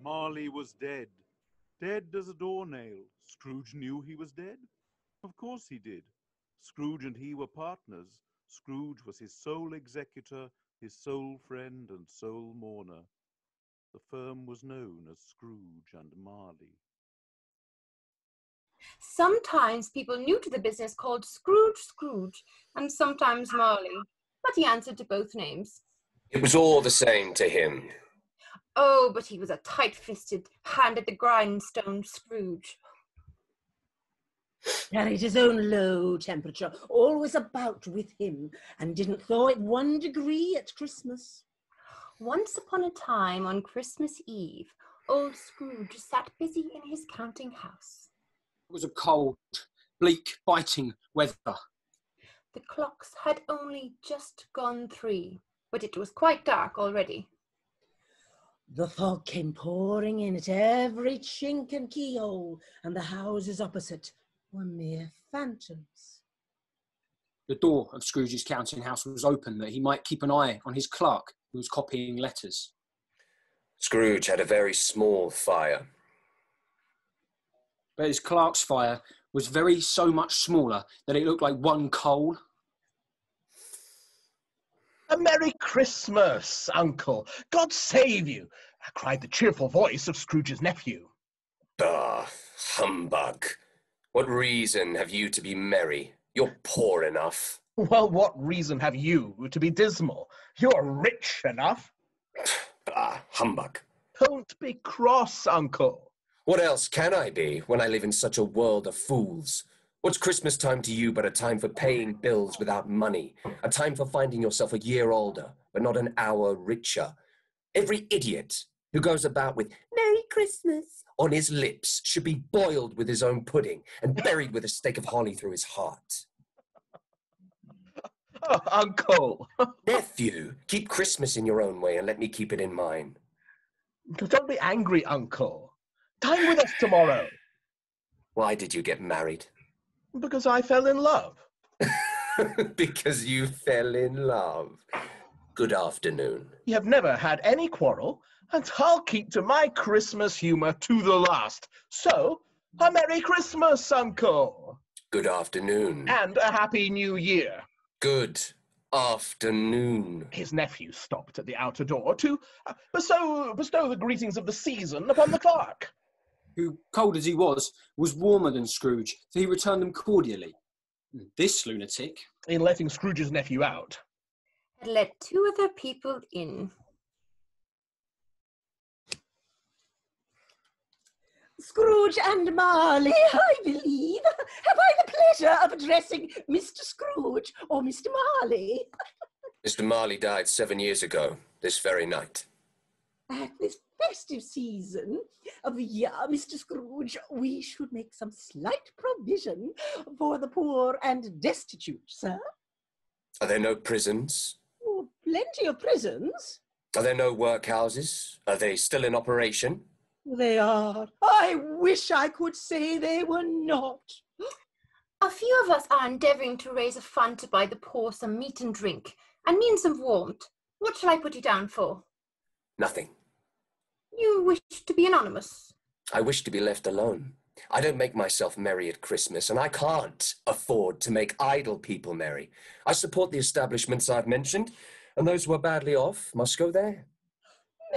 Marley was dead. Dead as a doornail. Scrooge knew he was dead? Of course he did. Scrooge and he were partners. Scrooge was his sole executor, his sole friend and sole mourner. The firm was known as Scrooge and Marley. Sometimes people new to the business called Scrooge, and sometimes Marley, but he answered to both names. It was all the same to him. Oh, but he was a tight-fisted, hand-at-the-grindstone Scrooge. Carried his own low temperature, always about with him, and didn't thaw it 1 degree at Christmas. Once upon a time, on Christmas Eve, old Scrooge sat busy in his counting house. It was a cold, bleak, biting weather. The clocks had only just gone 3, but it was quite dark already. The fog came pouring in at every chink and keyhole, and the houses opposite were mere phantoms. The door of Scrooge's counting house was open that he might keep an eye on his clerk who was copying letters. Scrooge had a very small fire. But his clerk's fire was so much smaller that it looked like one coal. A Merry Christmas, Uncle! God save you! Cried the cheerful voice of Scrooge's nephew. Bah, humbug. What reason have you to be merry? You're poor enough. Well, what reason have you to be dismal? You're rich enough. Bah, humbug. Don't be cross, Uncle. What else can I be when I live in such a world of fools? What's Christmas time to you but a time for paying bills without money? A time for finding yourself a year older, but not an hour richer? Every idiot who goes about with Merry Christmas on his lips should be boiled with his own pudding and buried with a stake of holly through his heart. Oh, Uncle. Nephew, keep Christmas in your own way and let me keep it in mine. Don't be angry, Uncle. Dine with us tomorrow. Why did you get married? Because I fell in love. Because you fell in love. Good afternoon. You have never had any quarrel, and I'll keep to my Christmas humour to the last. So, a Merry Christmas, Uncle. Good afternoon. And a Happy New Year. Good afternoon. His nephew stopped at the outer door to bestow the greetings of the season upon the clerk, who, cold as he was warmer than Scrooge, so he returned them cordially. This lunatic, in letting Scrooge's nephew out, had let 2 other people in. Scrooge and Marley, I believe. Have I the pleasure of addressing Mr. Scrooge or Mr. Marley? Mr. Marley died 7 years ago, this very night. At this festive season of the year, Mr. Scrooge, we should make some slight provision for the poor and destitute, sir. Are there no prisons? Oh, plenty of prisons. Are there no workhouses? Are they still in operation? They are. I wish I could say they were not. A few of us are endeavouring to raise a fund to buy the poor some meat and drink, and means of warmth. What shall I put you down for? Nothing. You wish to be anonymous? I wish to be left alone. I don't make myself merry at Christmas, and I can't afford to make idle people merry. I support the establishments I've mentioned, and those who are badly off must go there.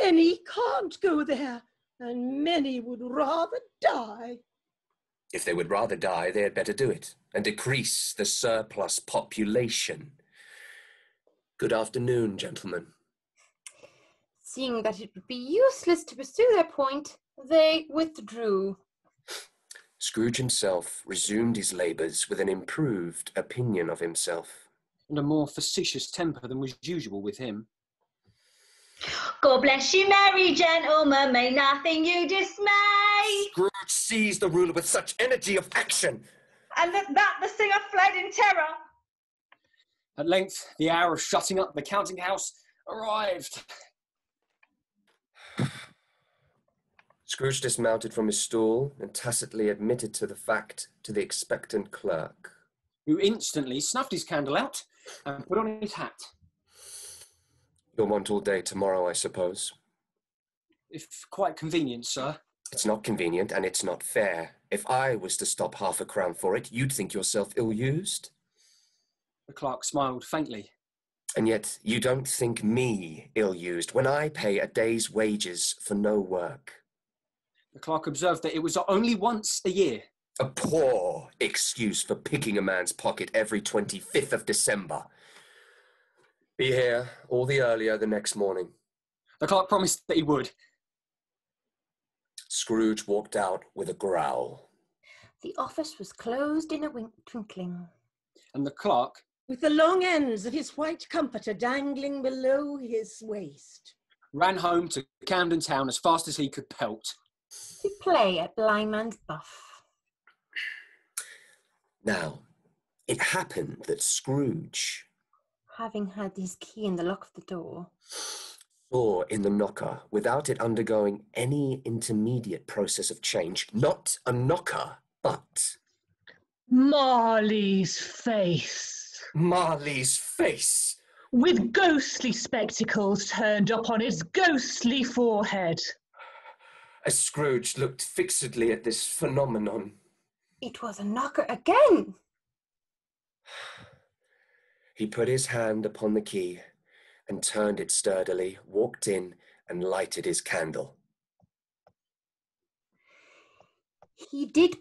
Many can't go there, and many would rather die. If they would rather die, they had better do it, and decrease the surplus population. Good afternoon, gentlemen. Seeing that it would be useless to pursue their point, they withdrew. Scrooge himself resumed his labours with an improved opinion of himself. And a more facetious temper than was usual with him. God bless you, merry gentlemen, may nothing you dismay. Scrooge seized the ruler with such energy of action. And at that the singer fled in terror. At length, the hour of shutting up the counting house arrived. Scrooge dismounted from his stool and tacitly admitted to the fact to the expectant clerk, who instantly snuffed his candle out and put on his hat. You'll want all day tomorrow, I suppose. If quite convenient, sir. It's not convenient and it's not fair. If I was to stop half a crown for it, you'd think yourself ill-used. The clerk smiled faintly. And yet you don't think me ill-used when I pay a day's wages for no work. The clerk observed that it was only once a year. A poor excuse for picking a man's pocket every 25th of December. Be here all the earlier the next morning. The clerk promised that he would. Scrooge walked out with a growl. The office was closed in a twinkling. And the clerk, with the long ends of his white comforter dangling below his waist, ran home to Camden Town as fast as he could pelt. To play at Blindman's Buff. Now, it happened that Scrooge, having had his key in the lock of the door, saw in the knocker, without it undergoing any intermediate process of change, not a knocker, but Marley's face. Marley's face, with ghostly spectacles turned up on his ghostly forehead. As Scrooge looked fixedly at this phenomenon, it was a knocker again. He put his hand upon the key and turned it sturdily, walked in and lighted his candle. He did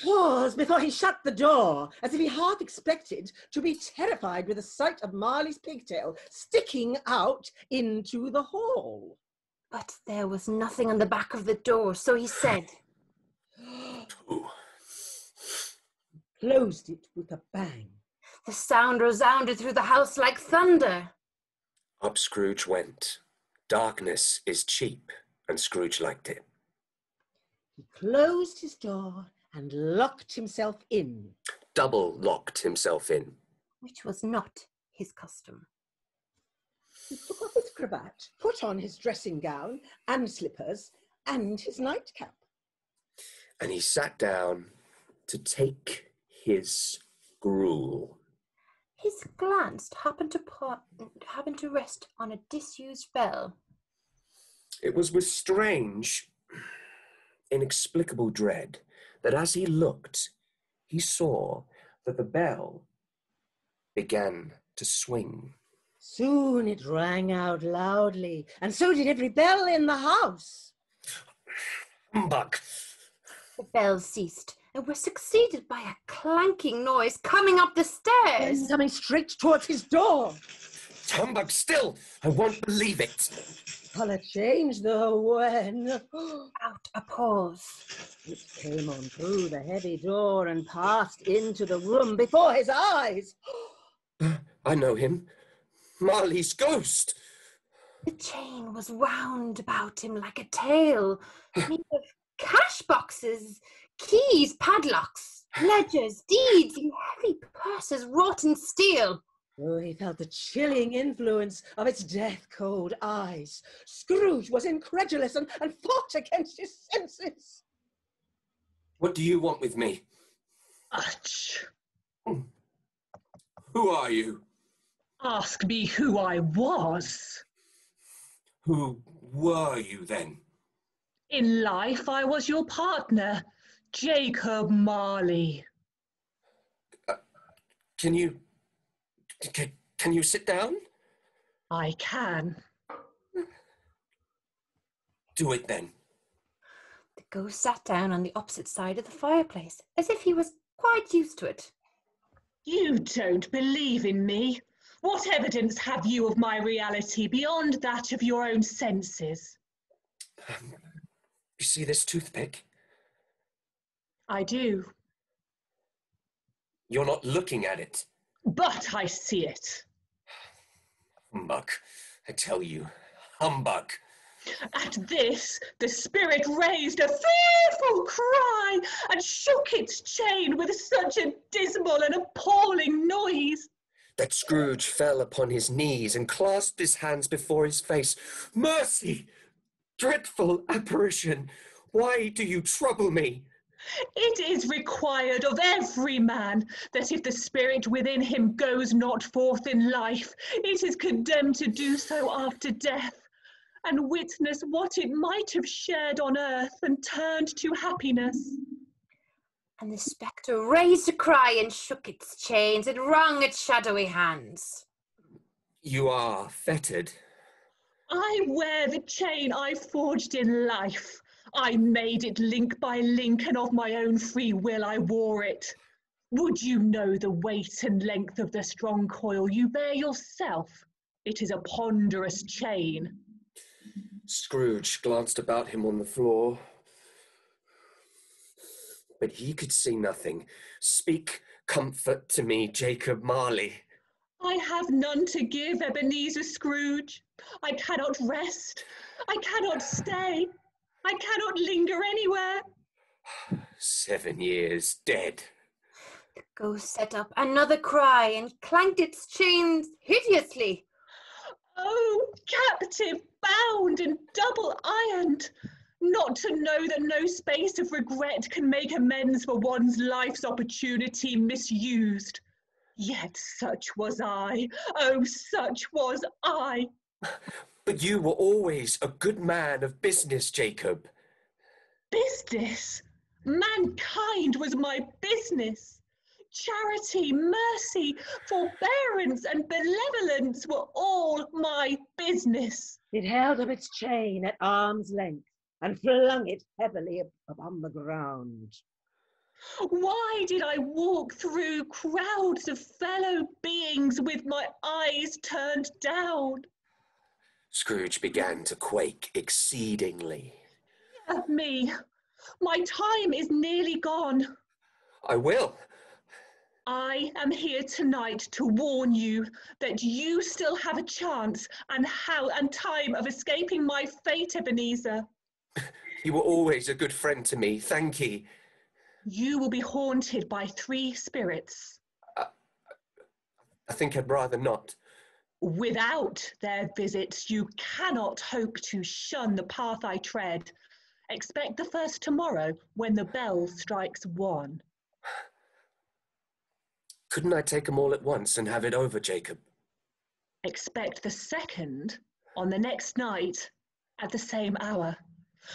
pause before he shut the door, as if he half expected to be terrified with the sight of Marley's pigtail sticking out into the hall. But there was nothing on the back of the door, so he said, closed it with a bang. The sound resounded through the house like thunder. Up Scrooge went. Darkness is cheap, and Scrooge liked it. He closed his door and locked himself in. Double locked himself in. Which was not his custom. He took off his cravat, put on his dressing gown and slippers, and his nightcap. And he sat down to take his gruel. His glance happened to rest on a disused bell. It was with strange, inexplicable dread that as he looked, he saw that the bell began to swing. Soon it rang out loudly, and so did every bell in the house. Humbug! The bells ceased and were succeeded by a clanking noise coming up the stairs. And coming straight towards his door. Humbug still! I won't believe it! Colour changed, though, when... Out a pause. It came on through the heavy door and passed into the room before his eyes. I know him. Marley's ghost! The chain was wound about him like a tail, made of cash boxes, keys, padlocks, ledgers, deeds, and heavy purses wrought in steel. Oh, he felt the chilling influence of its death-cold eyes. Scrooge was incredulous and fought against his senses. What do you want with me? Ach. Who are you? Ask me who I was. Who were you then? In life, I was your partner, Jacob Marley. Can you sit down? I can. Do it then. The ghost sat down on the opposite side of the fireplace, as if he was quite used to it. You don't believe in me. What evidence have you of my reality beyond that of your own senses? You see this toothpick? I do. You're not looking at it. But I see it. Humbug. I tell you, humbug. At this, the spirit raised a fearful cry and shook its chain with such a dismal and appalling noise that Scrooge fell upon his knees and clasped his hands before his face. Mercy! Dreadful apparition! Why do you trouble me? It is required of every man that if the spirit within him goes not forth in life, it is condemned to do so after death, and witness what it might have shared on earth and turned to happiness. And the spectre raised a cry and shook its chains and wrung its shadowy hands. You are fettered. I wear the chain I forged in life. I made it link by link, and of my own free will I wore it. Would you know the weight and length of the strong coil you bear yourself? It is a ponderous chain. Scrooge glanced about him on the floor, but he could see nothing. Speak comfort to me, Jacob Marley. I have none to give, Ebenezer Scrooge. I cannot rest. I cannot stay. I cannot linger anywhere. 7 years dead. The ghost set up another cry and clanked its chains hideously. Oh, captive, bound and double ironed, not to know that no space of regret can make amends for one's life's opportunity misused. Yet such was I, oh, such was I. But you were always a good man of business, Jacob. Business? Mankind was my business. Charity, mercy, forbearance and benevolence were all my business. It held up its chain at arm's length and flung it heavily upon the ground. Why did I walk through crowds of fellow beings with my eyes turned down? Scrooge began to quake exceedingly. Me, my time is nearly gone. I will. I am here tonight to warn you that you still have a chance and time of escaping my fate, Ebenezer. You were always a good friend to me, thank ye. You will be haunted by 3 spirits. I think I'd rather not. Without their visits, you cannot hope to shun the path I tread. Expect the first tomorrow when the bell strikes 1. Couldn't I take them all at once and have it over, Jacob? Expect the second on the next night at the same hour.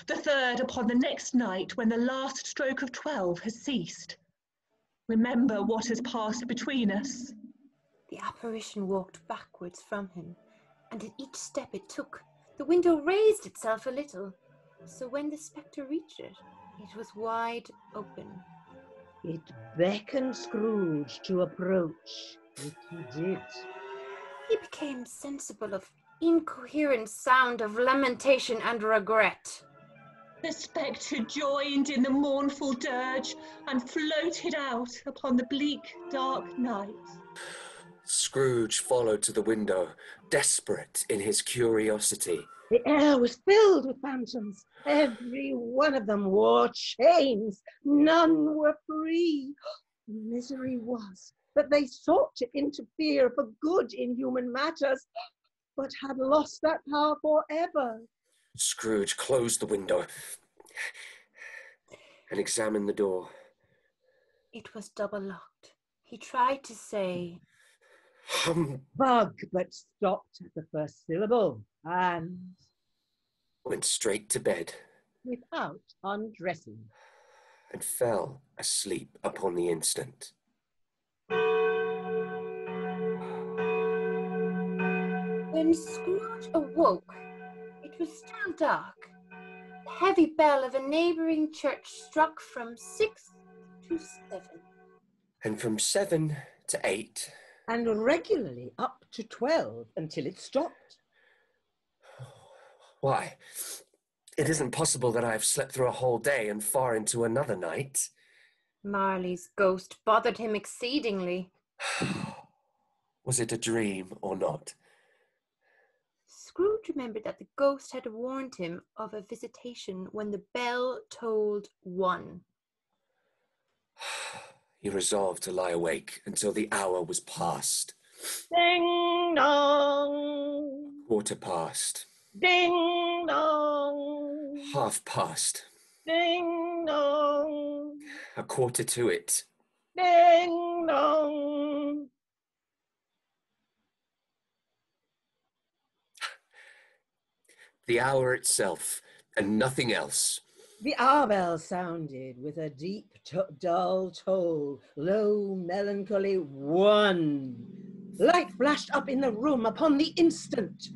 The third upon the next night when the last stroke of 12 has ceased. Remember what has passed between us. The apparition walked backwards from him, and at each step it took, the window raised itself a little, so when the spectre reached it, it was wide open. It beckoned Scrooge to approach, which he did. He became sensible of incoherent sound of lamentation and regret. The spectre joined in the mournful dirge and floated out upon the bleak, dark night. Scrooge followed to the window, desperate in his curiosity. The air was filled with phantoms. Every one of them wore chains. None were free. The misery was that they sought to interfere for good in human matters, but had lost that power forever. Scrooge closed the window and examined the door. It was double locked. He tried to say, Bug, but stopped at the first syllable and went straight to bed without undressing and fell asleep upon the instant. When Scrooge awoke, it was still dark. The heavy bell of a neighbouring church struck from 6 to 7. And from 7 to 8, and regularly up to 12 until it stopped. Why? It isn't possible that I've slept through a whole day and far into another night. Marley's ghost bothered him exceedingly. Was it a dream or not? Scrooge remembered that the ghost had warned him of a visitation when the bell tolled 1. He resolved to lie awake until the hour was past. Ding dong! 1/4 past. Ding dong! 1/2 past. Ding dong! 1/4 to it. Ding dong! The hour itself, and nothing else. The hour bell sounded with a deep, dull toll, low, melancholy 1. Light flashed up in the room upon the instant.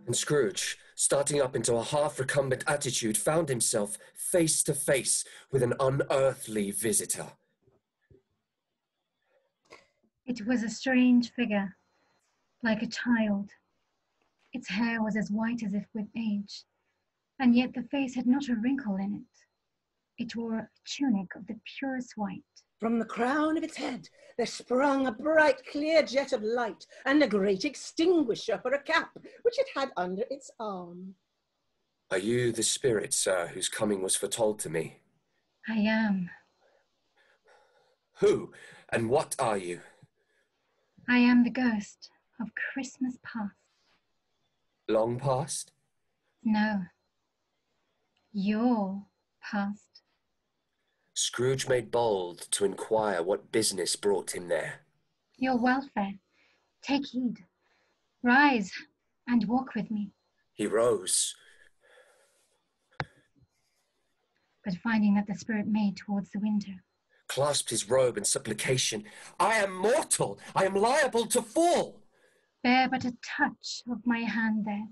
And Scrooge, starting up into a half-recumbent attitude, found himself face to face with an unearthly visitor. It was a strange figure, like a child. Its hair was as white as if with age, and yet the face had not a wrinkle in it. It wore a tunic of the purest white. From the crown of its head there sprung a bright, clear jet of light and a great extinguisher for a cap, which it had under its arm. Are you the spirit, sir, whose coming was foretold to me? I am. Who and what are you? I am the ghost of Christmas past. Long past? No. Your past. Scrooge made bold to inquire what business brought him there. Your welfare. Take heed. Rise and walk with me. He rose. But finding that the spirit made towards the window. Clasped his robe in supplication. I am mortal. I am liable to fall. Bear but a touch of my hand there,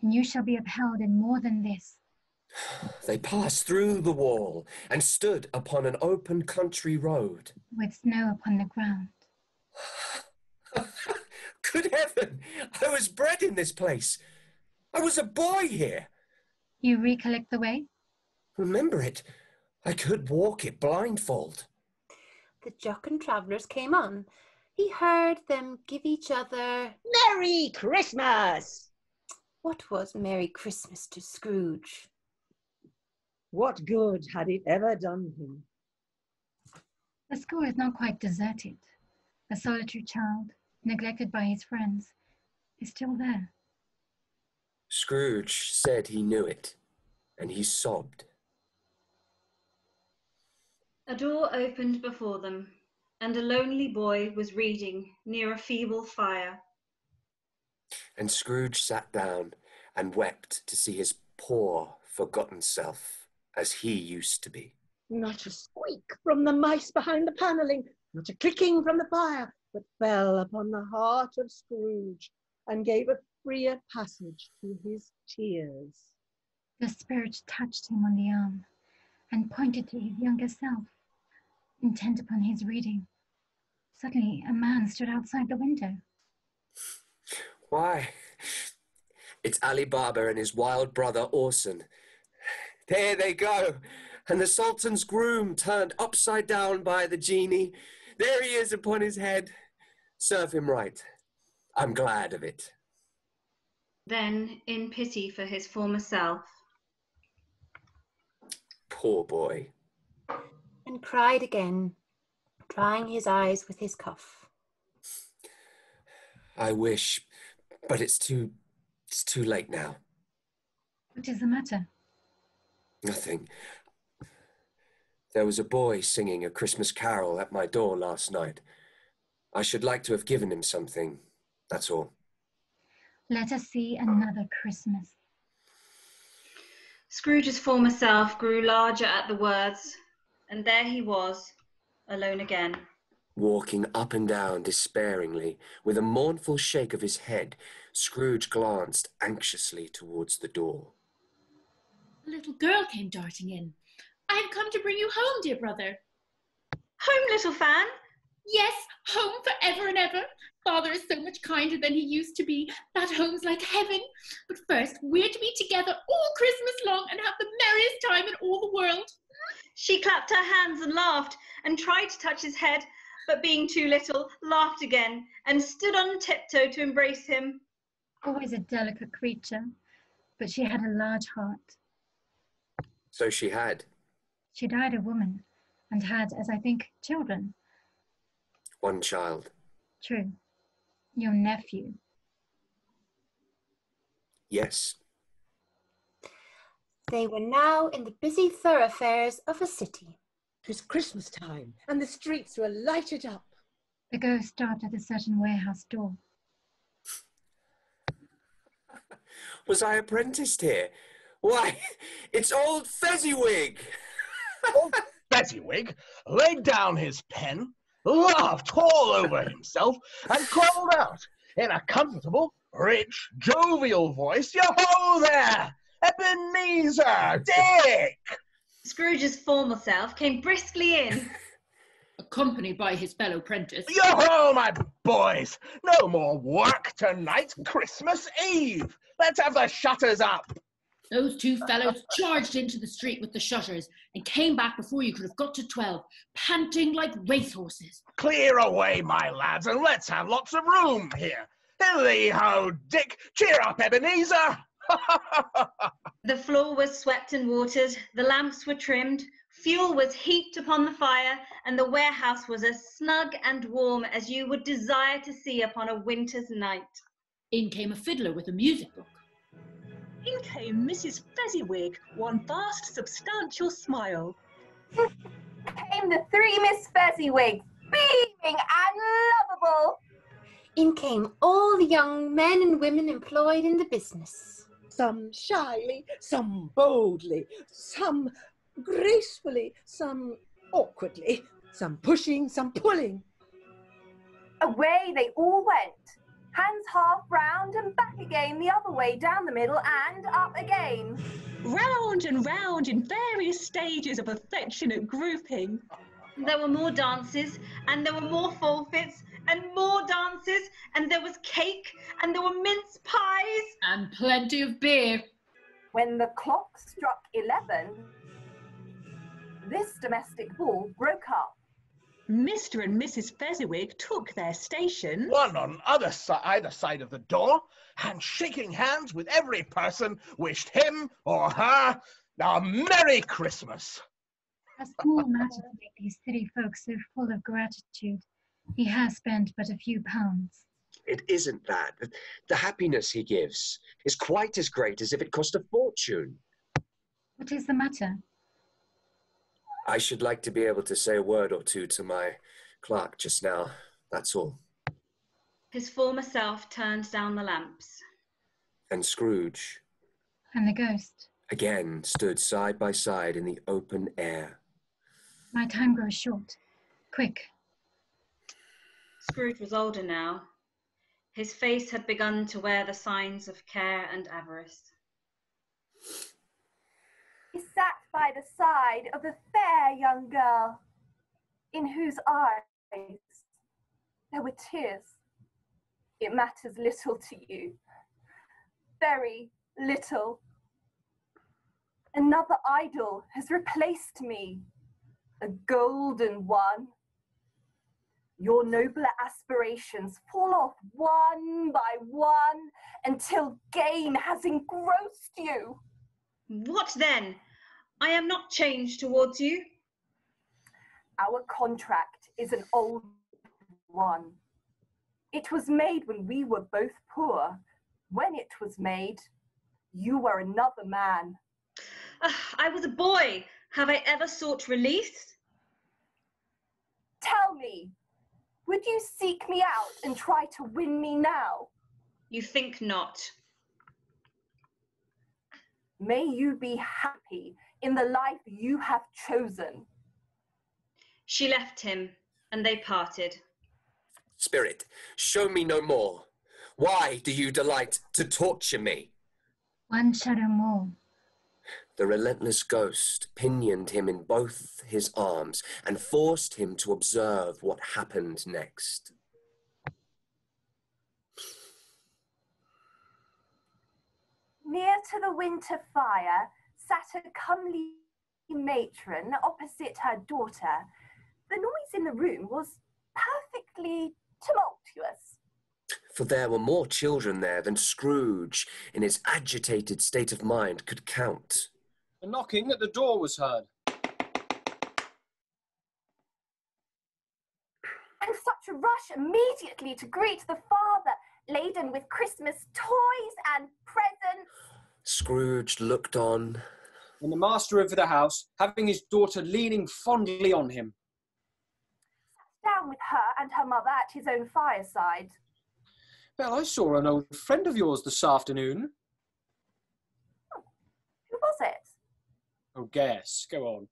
and you shall be upheld in more than this. They passed through the wall and stood upon an open country road. With snow upon the ground. Good heaven! I was bred in this place. I was a boy here. You recollect the way? Remember it. I could walk it blindfold. The jocund travellers came on. He heard them give each other... Merry Christmas! What was Merry Christmas to Scrooge? What good had it ever done him? The school is not quite deserted. The solitary child, neglected by his friends, is still there. Scrooge said he knew it, and he sobbed. A door opened before them, and a lonely boy was reading near a feeble fire. And Scrooge sat down and wept to see his poor, forgotten self as he used to be. Not a squeak from the mice behind the panelling, not a clicking from the fire, but fell upon the heart of Scrooge and gave a freer passage to his tears. The spirit touched him on the arm and pointed to his younger self, intent upon his reading. Suddenly, a man stood outside the window. Why, it's Ali Baba and his wild brother Orson. There they go, and the Sultan's groom turned upside down by the genie. There he is upon his head. Serve him right. I'm glad of it. Then, in pity for his former self, Poor boy. And cried again, drying his eyes with his cuff. I wish, but it's too late now. What is the matter? Nothing. There was a boy singing a Christmas carol at my door last night. I should like to have given him something, that's all. Let us see another Christmas. Scrooge's former self grew larger at the words, and there he was, alone again. Walking up and down despairingly, with a mournful shake of his head, Scrooge glanced anxiously towards the door. A little girl came darting in. I have come to bring you home, dear brother. Home, little Fan. Yes, home forever and ever. Father is so much kinder than he used to be. That home's like heaven. But first, we're to be together all Christmas long and have the merriest time in all the world. She clapped her hands and laughed and tried to touch his head, but being too little, laughed again and stood on tiptoe to embrace him. Always a delicate creature, but she had a large heart. So she had. She died a woman and had, as I think, children. One child. True. Your nephew. Yes. They were now in the busy thoroughfares of a city. It was Christmas time, and the streets were lighted up. The ghost stopped at a certain warehouse door. Was I apprenticed here? Why, it's old Fezziwig! Old Fezziwig laid down his pen, laughed all over himself, and called out in a comfortable, rich, jovial voice, "Yo-ho there! Ebenezer! Dick!" Scrooge's former self came briskly in. Accompanied by his fellow prentice. Yo-ho, my boys! No more work tonight, Christmas Eve! Let's have the shutters up! Those two fellows charged into the street with the shutters and came back before you could have got to 12, panting like racehorses. Clear away, my lads, and let's have lots of room here. Hilly-ho, Dick! Cheer up, Ebenezer! The floor was swept and watered, the lamps were trimmed, fuel was heaped upon the fire, and the warehouse was as snug and warm as you would desire to see upon a winter's night. In came a fiddler with a music book. In came Mrs. Fezziwig, one vast, substantial smile. Came the three Miss Fezziwigs, beaming and lovable. In came all the young men and women employed in the business. Some shyly, some boldly, some gracefully, some awkwardly, some pushing, some pulling. Away they all went, hands half round and back again the other way, down the middle and up again. Round and round in various stages of affectionate grouping. There were more dances, and there were more forfeits, and more dances, and there was cake, and there were mince pies. And plenty of beer. When the clock struck 11, this domestic ball broke up. Mr. and Mrs. Fezziwig took their station, one on either side of the door, and shaking hands with every person, wished him or her a Merry Christmas. A small matter to make these city folk so full of gratitude. He has spent but a few pounds. It isn't that. The happiness he gives is quite as great as if it cost a fortune. What is the matter? I should like to be able to say a word or two to my clerk just now, that's all. His former self turned down the lamps. And Scrooge, And the ghost. again stood side by side in the open air. My time grows short. Quick. Scrooge was older now. His face had begun to wear the signs of care and avarice. He sat by the side of a fair young girl, in whose eyes there were tears. It matters little to you, very little. Another idol has replaced me, a golden one. Your nobler aspirations fall off one by one until gain has engrossed you. What then? I am not changed towards you. Our contract is an old one. It was made when we were both poor. When it was made, you were another man. I was a boy. Have I ever sought release? Tell me, would you seek me out and try to win me now? You think not. May you be happy in the life you have chosen. She left him, and they parted. Spirit, show me no more. Why do you delight to torture me? One shadow more. The relentless ghost pinioned him in both his arms and forced him to observe what happened next. Near to the winter fire sat a comely matron opposite her daughter. The noise in the room was perfectly tumultuous. For there were more children there than Scrooge, in his agitated state of mind, could count. A knocking at the door was heard. And such a rush immediately to greet the father, laden with Christmas toys and presents. Scrooge looked on. And the master of the house, having his daughter leaning fondly on him, sat down with her and her mother at his own fireside. Well, I saw an old friend of yours this afternoon. Who was it? Oh, guess. Go on.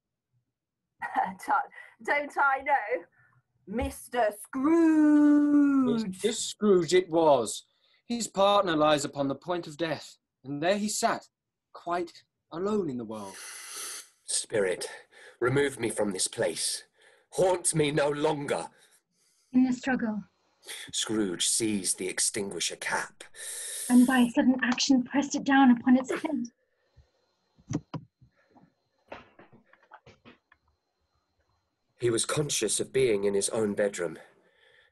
Don't I know? Mr. Scrooge. Mr. Scrooge it was. His partner lies upon the point of death, and there he sat, quite alone in the world. Spirit, remove me from this place. Haunt me no longer. In the struggle, Scrooge seized the extinguisher cap. and by a sudden action pressed it down upon its head. He was conscious of being in his own bedroom,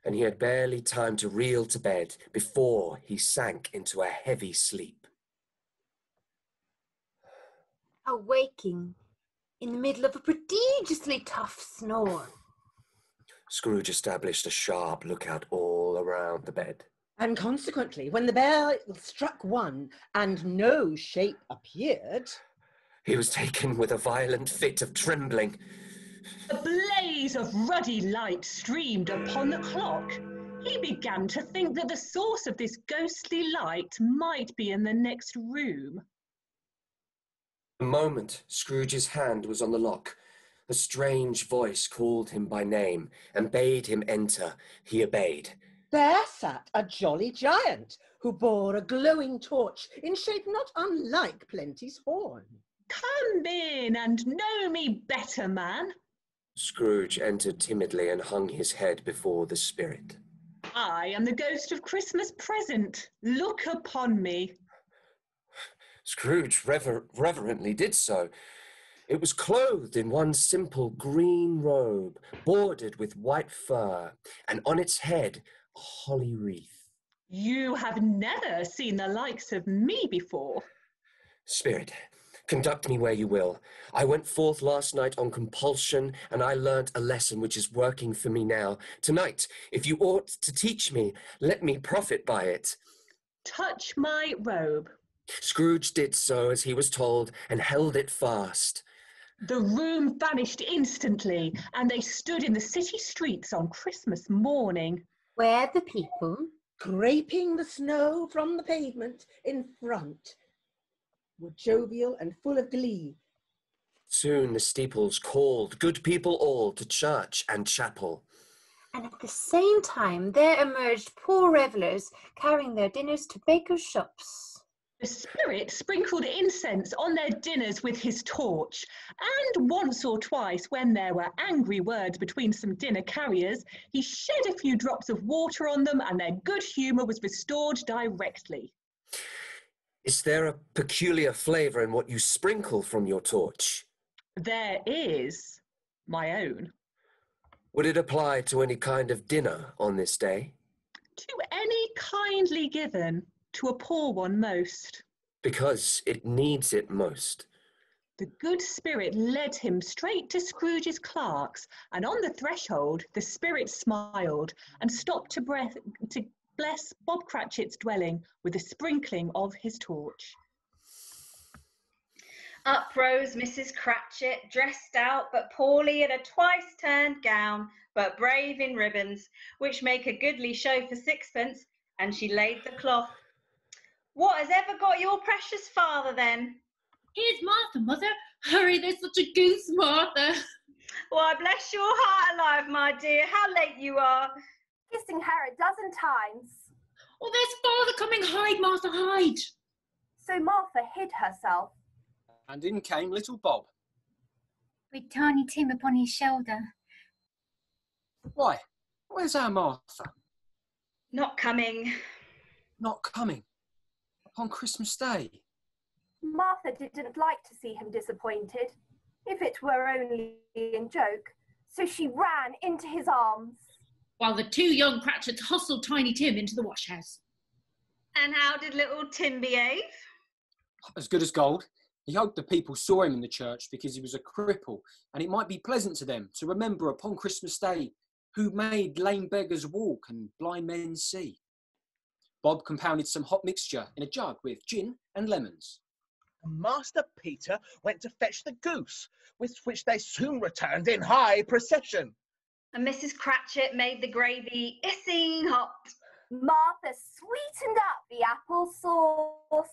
and he had barely time to reel to bed before he sank into a heavy sleep. Awaking in the middle of a prodigiously tough snore. Scrooge established a sharp lookout all around the bed. And consequently, when the bell struck one and no shape appeared, He was taken with a violent fit of trembling. A blaze of ruddy light streamed upon the clock. He began to think that the source of this ghostly light might be in the next room. The moment Scrooge's hand was on the lock, a strange voice called him by name and bade him enter. He obeyed. there sat a jolly giant who bore a glowing torch in shape not unlike Plenty's horn. Come in and know me better, man. Scrooge entered timidly and hung his head before the spirit. I am the ghost of Christmas present. Look upon me. Scrooge reverently did so. It was clothed in one simple green robe, bordered with white fur, and on its head a holly wreath. You have never seen the likes of me before. Spirit, conduct me where you will. I went forth last night on compulsion, and I learnt a lesson which is working for me now. Tonight, if you ought to teach me, let me profit by it. Touch my robe. Scrooge did so as he was told, and held it fast. The room vanished instantly, and they stood in the city streets on Christmas morning. Where the people, Scraping the snow from the pavement in front, were jovial and full of glee. Soon the steeples called good people all to church and chapel. and at the same time there emerged poor revellers carrying their dinners to bakers' shops. The spirit sprinkled incense on their dinners with his torch, and once or twice, when there were angry words between some dinner carriers, he shed a few drops of water on them, and their good humour was restored directly. Is there a peculiar flavour in what you sprinkle from your torch? There is my own. Would it apply to any kind of dinner on this day? To any kindly given, to a poor one most. Because it needs it most. The good spirit led him straight to Scrooge's clerks, and on the threshold the spirit smiled and stopped to bless Bob Cratchit's dwelling with the sprinkling of his torch. Up rose Mrs. Cratchit, dressed out but poorly in a twice-turned gown, but brave in ribbons, which make a goodly show for sixpence, and she laid the cloth. What has ever got your precious father, then? Here's Martha, mother. Hurry, there's such a goose, Martha. Why, bless your heart alive, my dear, how late you are. Kissing her a dozen times. Oh, there's father coming. Hide, Martha, hide. So Martha hid herself. And in came little Bob. with Tiny Tim upon his shoulder. Why, where's our Martha? Not coming. Not coming. Upon Christmas Day. Martha didn't like to see him disappointed, if it were only in joke, so she ran into his arms. While the two young Cratchits hustled Tiny Tim into the washhouse. And how did little Tim behave? As good as gold. He hoped the people saw him in the church because he was a cripple, and it might be pleasant to them to remember upon Christmas Day who made lame beggars walk and blind men see. Bob compounded some hot mixture in a jug with gin and lemons. Master Peter went to fetch the goose, with which they soon returned in high procession. And Mrs. Cratchit made the gravy hissing hot. Martha sweetened up the apple sauce.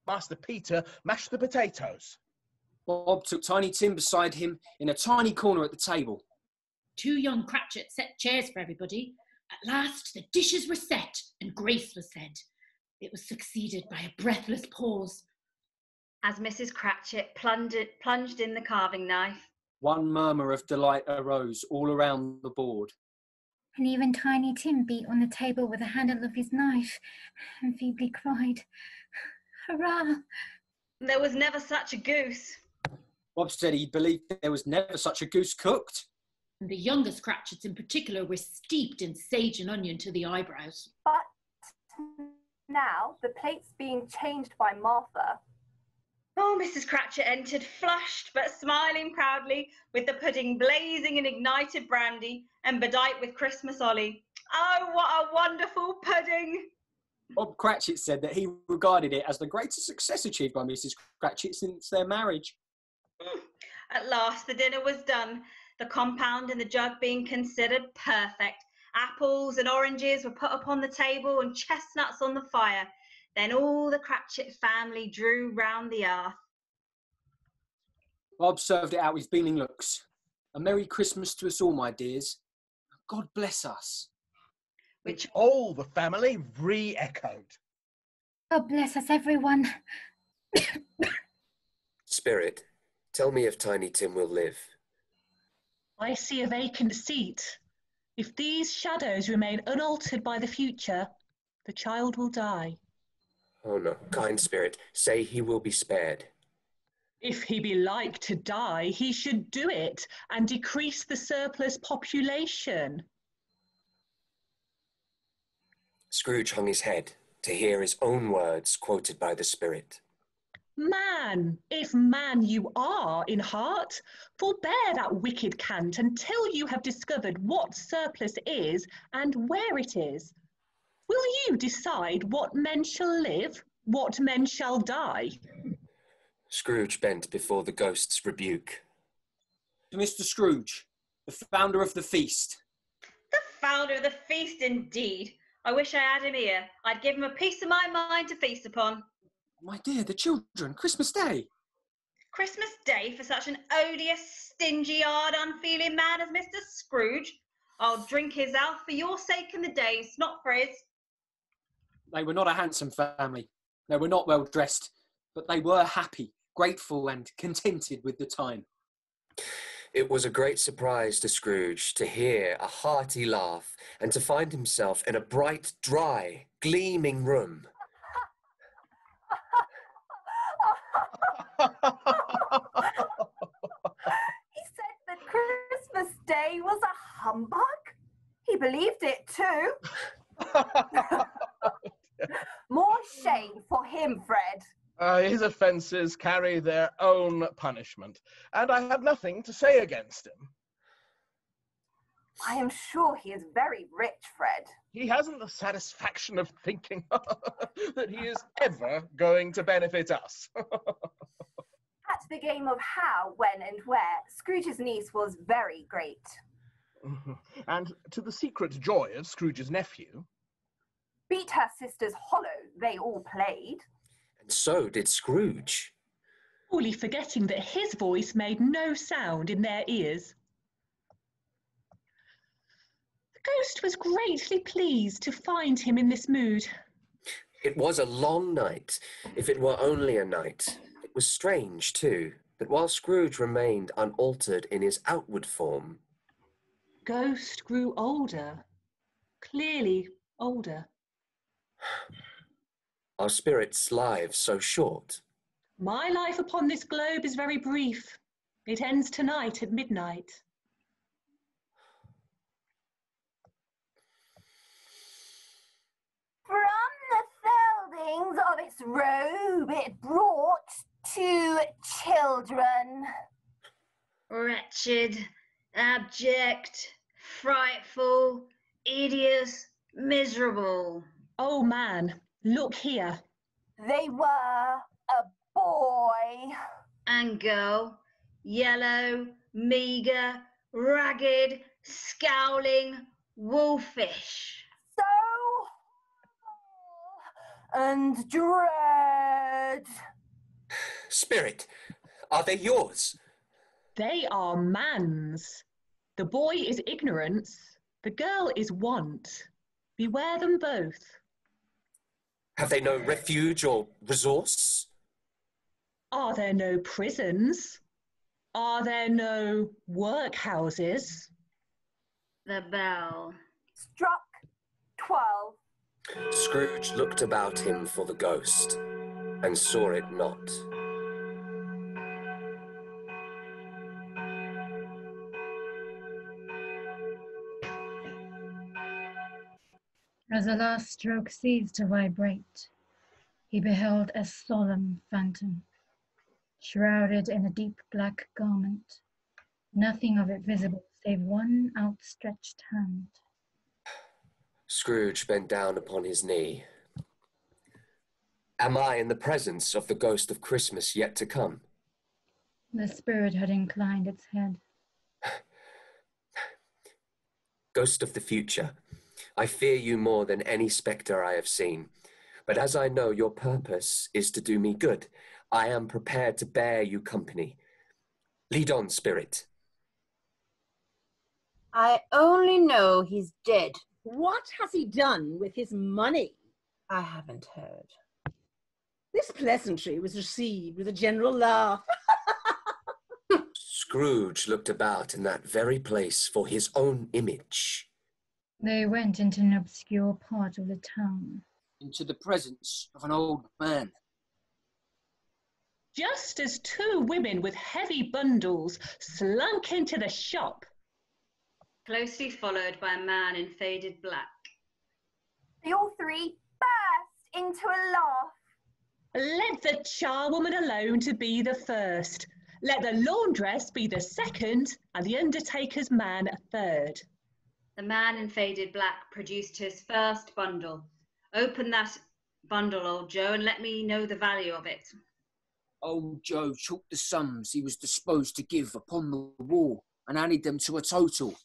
Master Peter mashed the potatoes. Bob took Tiny Tim beside him in a tiny corner at the table. Two young Cratchits set chairs for everybody. At last the dishes were set and grace was said. It was succeeded by a breathless pause. As Mrs. Cratchit plunged in the carving knife. One murmur of delight arose all around the board. And even Tiny Tim beat on the table with the handle of his knife and feebly cried, "Hurrah!" There was never such a goose. Bob said he believed there was never such a goose cooked. And the youngest Cratchits in particular were steeped in sage and onion to the eyebrows. But now, the plates being changed by Martha. Oh, Mrs. Cratchit entered, flushed but smiling proudly, with the pudding blazing in ignited brandy and bedight with Christmas holly. Oh, what a wonderful pudding! Bob Cratchit said that he regarded it as the greatest success achieved by Mrs. Cratchit since their marriage. At last the dinner was done, the compound in the jug being considered perfect. Apples and oranges were put upon the table and chestnuts on the fire. Then all the Cratchit family drew round the hearth. Bob served it out with beaming looks. A Merry Christmas to us all, my dears. God bless us. Which all the family re-echoed. God bless us, everyone. Spirit, tell me if Tiny Tim will live. I see a vacant seat. If these shadows remain unaltered by the future, the child will die. Oh no, kind spirit, say he will be spared. If he be like to die, he should do it and decrease the surplus population. Scrooge hung his head to hear his own words quoted by the spirit. Man, if man you are in heart, forbear that wicked cant until you have discovered what surplus is and where it is. Will you decide what men shall live, what men shall die? Scrooge bent before the ghost's rebuke. To Mr. Scrooge, the founder of the feast. The founder of the feast, indeed. I wish I had him here. I'd give him a piece of my mind to feast upon. My dear, the children, Christmas Day. Christmas Day for such an odious, stingy, hard, unfeeling man as Mr. Scrooge? I'll drink his health for your sake and the day's, not for his. They were not a handsome family. They were not well dressed, but they were happy, grateful and contented with the time. It was a great surprise to Scrooge to hear a hearty laugh and to find himself in a bright, dry, gleaming room. He said that Christmas Day was a humbug. He believed it too. More shame for him, Fred. His offences carry their own punishment, and I have nothing to say against him. I am sure he is very rich, Fred. He hasn't the satisfaction of thinking that he is ever going to benefit us. At the game of how, when, and where, Scrooge's niece was very great. And to the secret joy of Scrooge's nephew, beat her sisters hollow, they all played. And so did Scrooge. Wholly forgetting that his voice made no sound in their ears. The ghost was greatly pleased to find him in this mood. It was a long night, if it were only a night. It was strange, too, that while Scrooge remained unaltered in his outward form, Ghost grew older, clearly older. our spirits' lives so short. My life upon this globe is very brief. It ends tonight at midnight. From the foldings of its robe it brought 2 children. Wretched, abject, frightful, hideous, miserable. Oh man, look here. They were a boy and girl, yellow, meagre, ragged, scowling, wolfish. so horrible and dread. Spirit, are they yours? They are man's. The boy is ignorance, the girl is want. Beware them both. Have they no refuge or resource? Are there no prisons? Are there no workhouses? The bell. Struck 12. Scrooge looked about him for the ghost, and saw it not. As the last stroke ceased to vibrate, he beheld a solemn phantom, shrouded in a deep black garment, nothing of it visible save one outstretched hand. Scrooge bent down upon his knee. Am I in the presence of the ghost of Christmas yet to come? The spirit had inclined its head. Ghost of the future, I fear you more than any spectre I have seen. But as I know your purpose is to do me good, I am prepared to bear you company. Lead on, spirit. I only know he's dead. What has he done with his money? I haven't heard. This pleasantry was received with a general laugh. Scrooge looked about in that very place for his own image. They went into an obscure part of the town. Into the presence of an old man. Just as 2 women with heavy bundles slunk into the shop. Closely followed by a man in faded black. They all 3 burst into a laugh. Let the charwoman alone to be the first. Let the laundress be the second, and the undertaker's man a third. The man in faded black produced his first bundle. Open that bundle, old Joe, and let me know the value of it. Old Joe chalked the sums he was disposed to give upon the wall and added them to a total,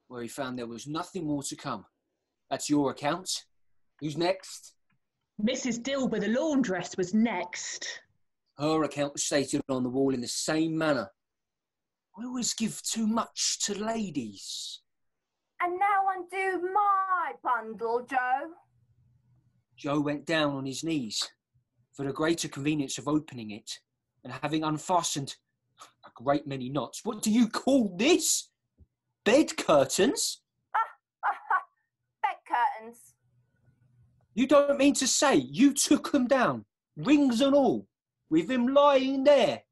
where he found there was nothing more to come. That's your account. Who's next? Mrs. Dilber, the laundress, was next. Her account was stated on the wall in the same manner. I always give too much to ladies. And now undo my bundle, Joe. Joe went down on his knees for the greater convenience of opening it, and having unfastened a great many knots. What do you call this? Bed curtains? Bed curtains. You don't mean to say you took them down, rings and all, with him lying there?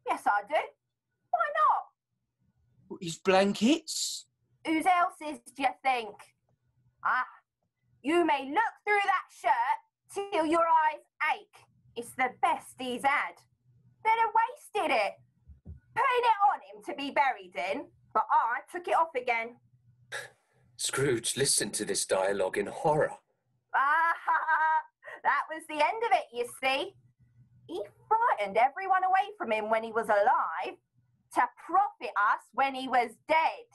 Yes, I do. Why not? His blankets? Whose else's do you think? You may look through that shirt till your eyes ache. It's the best he's had. They'd have wasted it, putting it on him to be buried in, but I took it off again. Scrooge listened to this dialogue in horror. That was the end of it, you see. He frightened everyone away from him when he was alive to profit us when he was dead.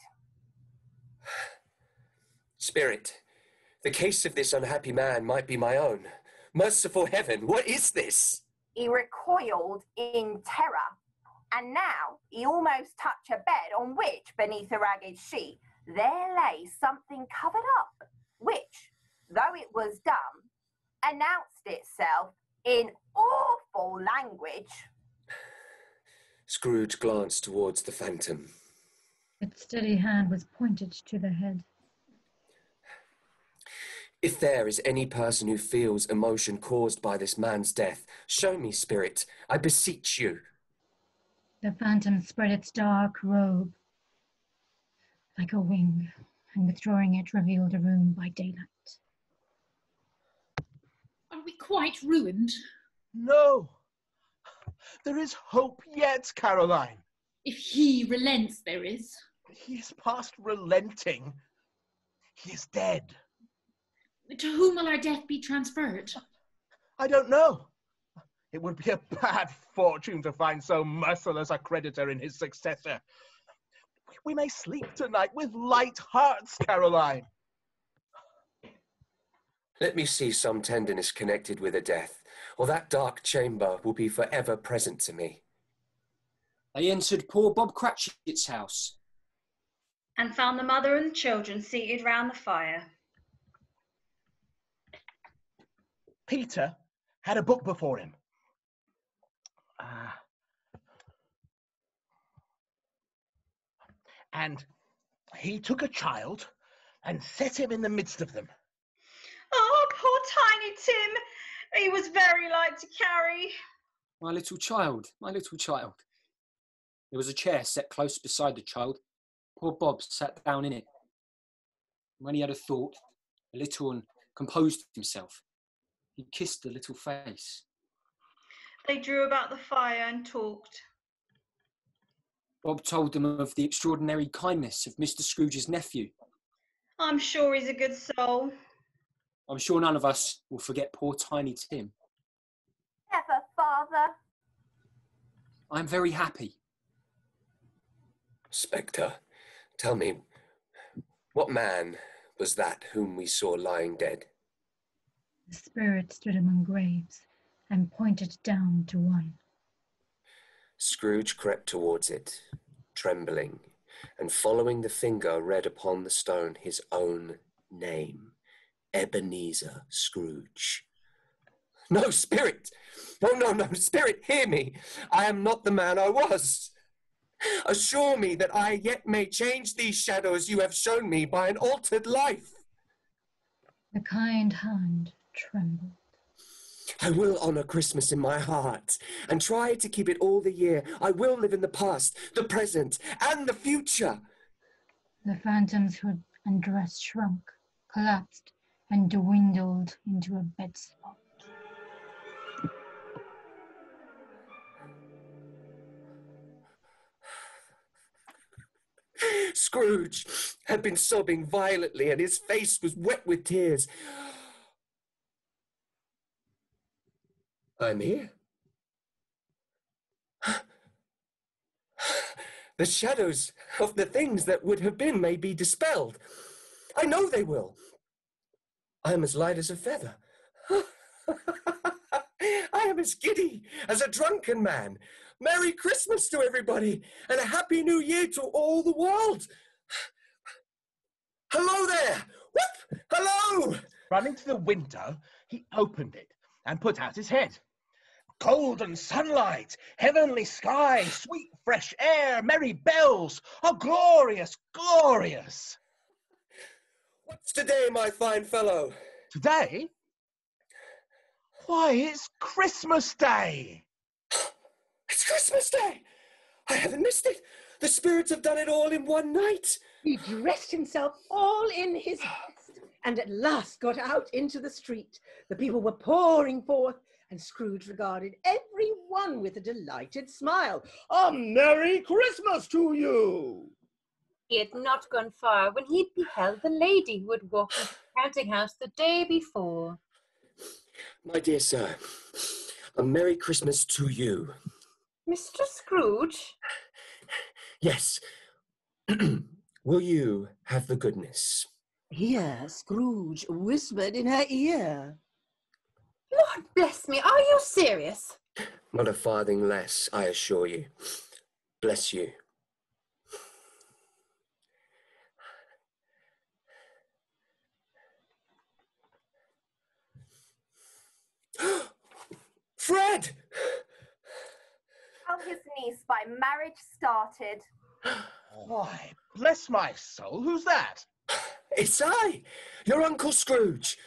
Spirit, the case of this unhappy man might be my own. Merciful heaven, what is this? He recoiled in terror, and now he almost touched a bed on which, beneath a ragged sheet, there lay something covered up, which, though it was dumb, announced itself in awful language. Scrooge glanced towards the phantom. Its steady hand was pointed to the head. If there is any person who feels emotion caused by this man's death, show me, spirit, I beseech you. The phantom spread its dark robe like a wing, and withdrawing it revealed a room by daylight. Are we quite ruined? No. There is hope yet, Caroline. If he relents, there is. He is past relenting. He is dead. To whom will our death be transferred? I don't know. It would be a bad fortune to find so merciless a creditor in his successor. We may sleep tonight with light hearts, Caroline. Let me see some tenderness connected with a death, or that dark chamber will be forever present to me. They entered poor Bob Cratchit's house. And found the mother and the children seated round the fire. Peter had a book before him. And he took a child and set him in the midst of them. Oh, poor tiny Tim. He was very light to carry. My little child, my little child. There was a chair set close beside the child. Poor Bob sat down in it. When he had a thought, a little, and composed himself, he kissed the little face. They drew about the fire and talked. Bob told them of the extraordinary kindness of Mr. Scrooge's nephew. I'm sure he's a good soul. I'm sure none of us will forget poor tiny Tim. Never, Father. I'm very happy. Spectre, tell me, what man was that whom we saw lying dead? The spirit stood among graves and pointed down to one. Scrooge crept towards it, trembling, and following the finger read upon the stone his own name, Ebenezer Scrooge. No, spirit! No, spirit, hear me! I am not the man I was. Assure me that I yet may change these shadows you have shown me by an altered life. The kind hand trembled. I will honour Christmas in my heart and try to keep it all the year. I will live in the past, the present, and the future. The phantom's hood and dress shrunk, collapsed, and dwindled into a bed spot. Scrooge had been sobbing violently and his face was wet with tears. I'm here. The shadows of the things that would have been may be dispelled. I know they will. I am as light as a feather. I am as giddy as a drunken man. Merry Christmas to everybody and a Happy New Year to all the world. Hello there! Whoop! Hello! Running to the window, he opened it and put out his head. Golden sunlight, heavenly sky, sweet fresh air, merry bells. Oh, glorious, glorious. What's today, my fine fellow? Today? Why, it's Christmas Day. It's Christmas Day! I haven't missed it. The spirits have done it all in one night. He dressed himself all in his best and at last got out into the street. The people were pouring forth, and Scrooge regarded every one with a delighted smile. A Merry Christmas to you! He had not gone far when he beheld the lady who had walked into the counting house the day before. My dear sir, a Merry Christmas to you. Mr. Scrooge? Yes. Will you have the goodness? Here, Scrooge whispered in her ear. Lord bless me, are you serious? Not a farthing less, I assure you. Bless you. How Fred! his niece by marriage started. Why, bless my soul, who's that? It's I, your Uncle Scrooge.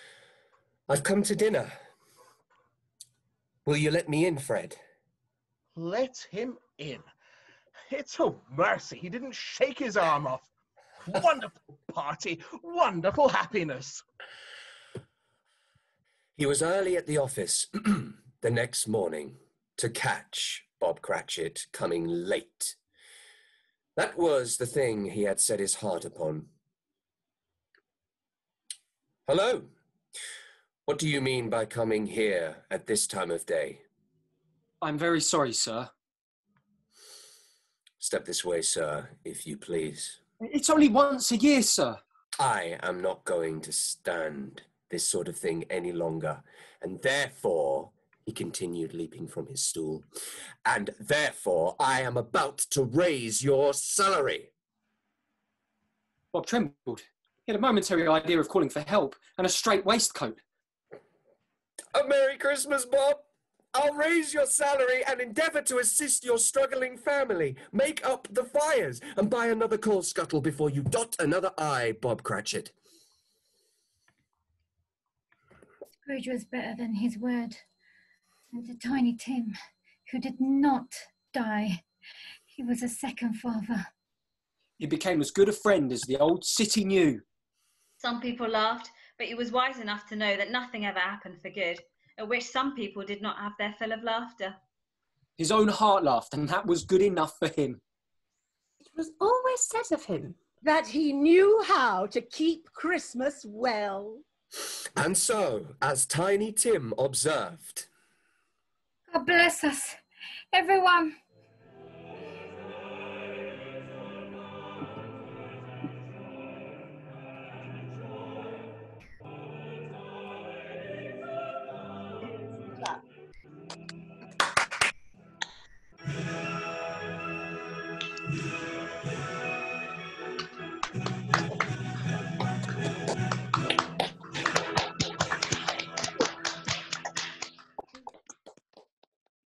I've come to dinner. Will you let me in, Fred? Let him in. It's a mercy he didn't shake his arm off. Wonderful party, wonderful happiness. He was early at the office the next morning to catch Bob Cratchit coming late. That was the thing he had set his heart upon. Hello. What do you mean by coming here at this time of day? I'm very sorry, sir. Step this way, sir, if you please. It's only once a year, sir. I am not going to stand this sort of thing any longer, and therefore, he continued, leaping from his stool, and therefore I am about to raise your salary. Bob trembled. He had a momentary idea of calling for help and a straight waistcoat. A Merry Christmas, Bob. I'll raise your salary and endeavour to assist your struggling family. Make up the fires and buy another coal scuttle before you dot another I, Bob Cratchit. Scrooge was better than his word. And to Tiny Tim, who did not die, he was a second father. He became as good a friend as the old city knew. Some people laughed, but he was wise enough to know that nothing ever happened for good, at which some people did not have their fill of laughter. His own heart laughed, and that was good enough for him. It was always said of him that he knew how to keep Christmas well. And so, as Tiny Tim observed, God bless us, everyone.